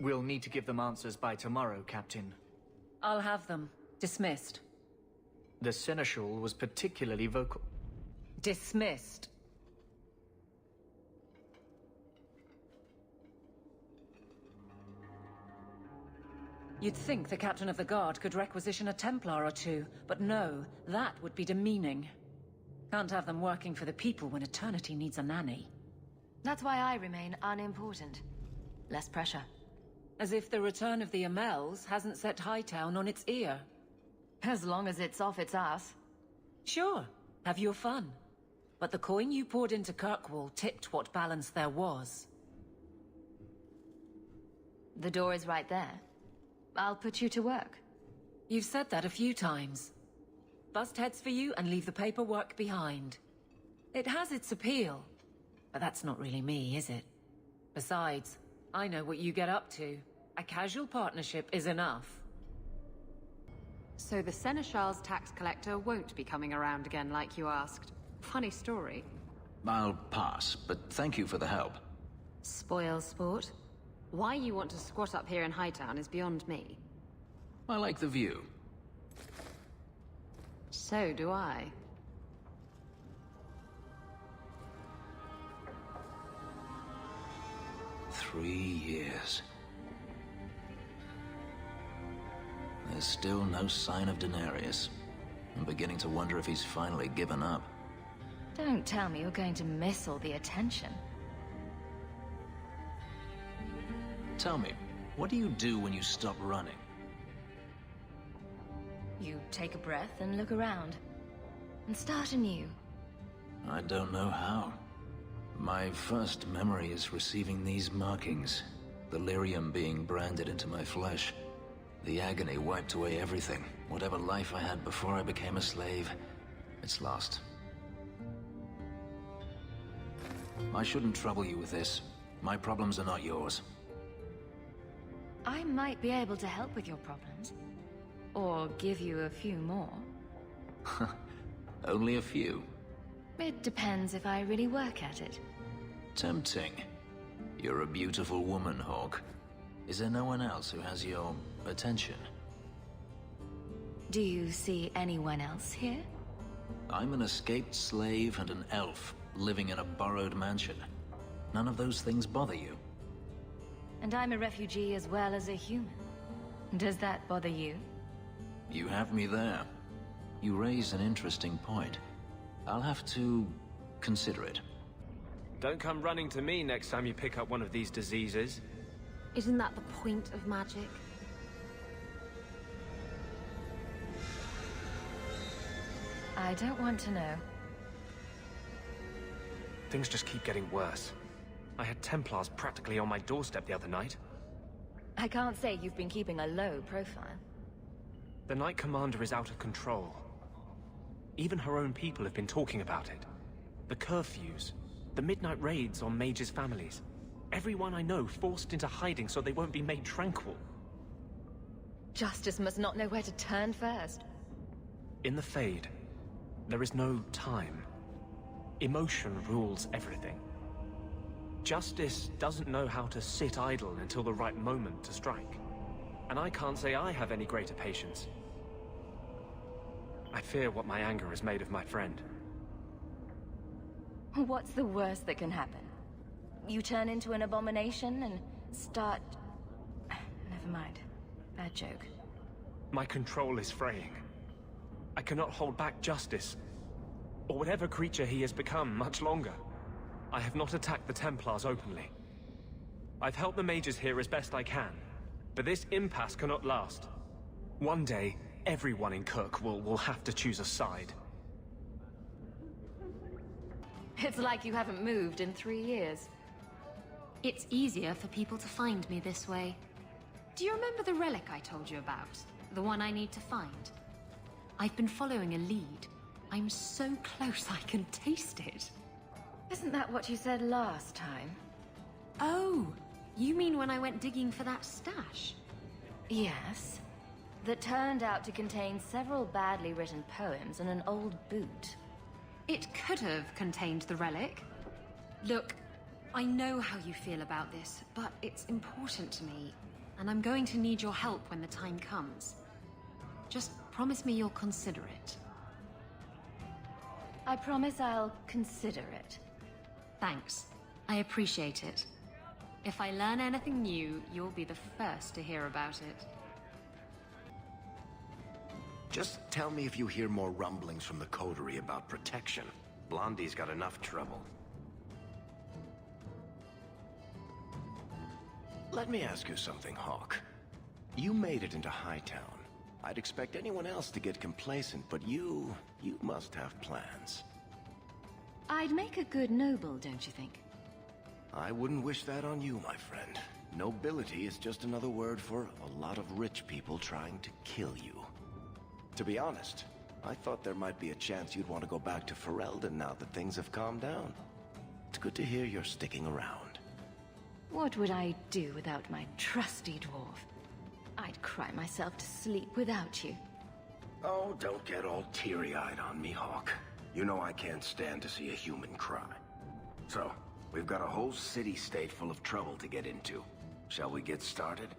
We'll need to give them answers by tomorrow, Captain. I'll have them. Dismissed. The Seneschal was particularly vocal. Dismissed. You'd think the Captain of the Guard could requisition a Templar or two, but no, that would be demeaning. Can't have them working for the people when eternity needs a nanny. That's why I remain unimportant. Less pressure. As if the return of the Amels hasn't set Hightown on its ear. As long as it's off its ass. Sure, have your fun. But the coin you poured into Kirkwall tipped what balance there was. The door is right there. I'll put you to work. You've said that a few times. Bust heads for you and leave the paperwork behind. It has its appeal, but that's not really me, is it? Besides, I know what you get up to. A casual partnership is enough. So the Seneschal's tax collector won't be coming around again like you asked. Funny story. I'll pass, but thank you for the help. Spoil sport? Why you want to squat up here in Hightown is beyond me. I like the view. So do I. Three years. There's still no sign of Daenerys. I'm beginning to wonder if he's finally given up. Don't tell me you're going to miss all the attention. Tell me, what do you do when you stop running? You take a breath and look around. And start anew. I don't know how. My first memory is receiving these markings. The lyrium being branded into my flesh. The agony wiped away everything. Whatever life I had before I became a slave, it's lost. I shouldn't trouble you with this. My problems are not yours. I might be able to help with your problems. Or give you a few more. Only a few. It depends if I really work at it. Tempting. You're a beautiful woman, Hawk. Is there no one else who has your attention? Do you see anyone else here? I'm an escaped slave and an elf, living in a borrowed mansion. None of those things bother you? And I'm a refugee as well as a human. Does that bother you? You have me there. You raise an interesting point. I'll have to consider it. Don't come running to me next time you pick up one of these diseases. Isn't that the point of magic? I don't want to know. Things just keep getting worse. I had Templars practically on my doorstep the other night. I can't say you've been keeping a low profile. The Knight Commander is out of control. Even her own people have been talking about it. The curfews, the midnight raids on mages' families. Everyone I know forced into hiding so they won't be made tranquil. Justice must not know where to turn first. In the Fade, there is no time. Emotion rules everything. Justice doesn't know how to sit idle until the right moment to strike. And I can't say I have any greater patience. I fear what my anger has made of my friend. What's the worst that can happen? You turn into an abomination and start... Never mind. Bad joke. My control is fraying. I cannot hold back Justice, or whatever creature he has become, much longer. I have not attacked the Templars openly. I've helped the mages here as best I can, but this impasse cannot last. One day, everyone in Kirkwall will have to choose a side. It's like you haven't moved in 3 years. It's easier for people to find me this way. Do you remember the relic I told you about? The one I need to find? I've been following a lead. I'm so close I can taste it. Isn't that what you said last time? Oh, you mean when I went digging for that stash? Yes. That turned out to contain several badly written poems and an old boot. It could have contained the relic. Look, I know how you feel about this, but it's important to me, and I'm going to need your help when the time comes. Just promise me you'll consider it. I promise I'll consider it. Thanks. I appreciate it. If I learn anything new, you'll be the first to hear about it. Just tell me if you hear more rumblings from the coterie about protection. Blondie's got enough trouble. Let me ask you something, Hawk. You made it into Hightown. I'd expect anyone else to get complacent, but you must have plans. I'd make a good noble, don't you think? I wouldn't wish that on you, my friend. Nobility is just another word for a lot of rich people trying to kill you. To be honest, I thought there might be a chance you'd want to go back to Ferelden now that things have calmed down. It's good to hear you're sticking around. What would I do without my trusty dwarf? I'd cry myself to sleep without you. Oh, don't get all teary-eyed on me, Hawk. You know I can't stand to see a human cry. So, we've got a whole city-state full of trouble to get into. Shall we get started?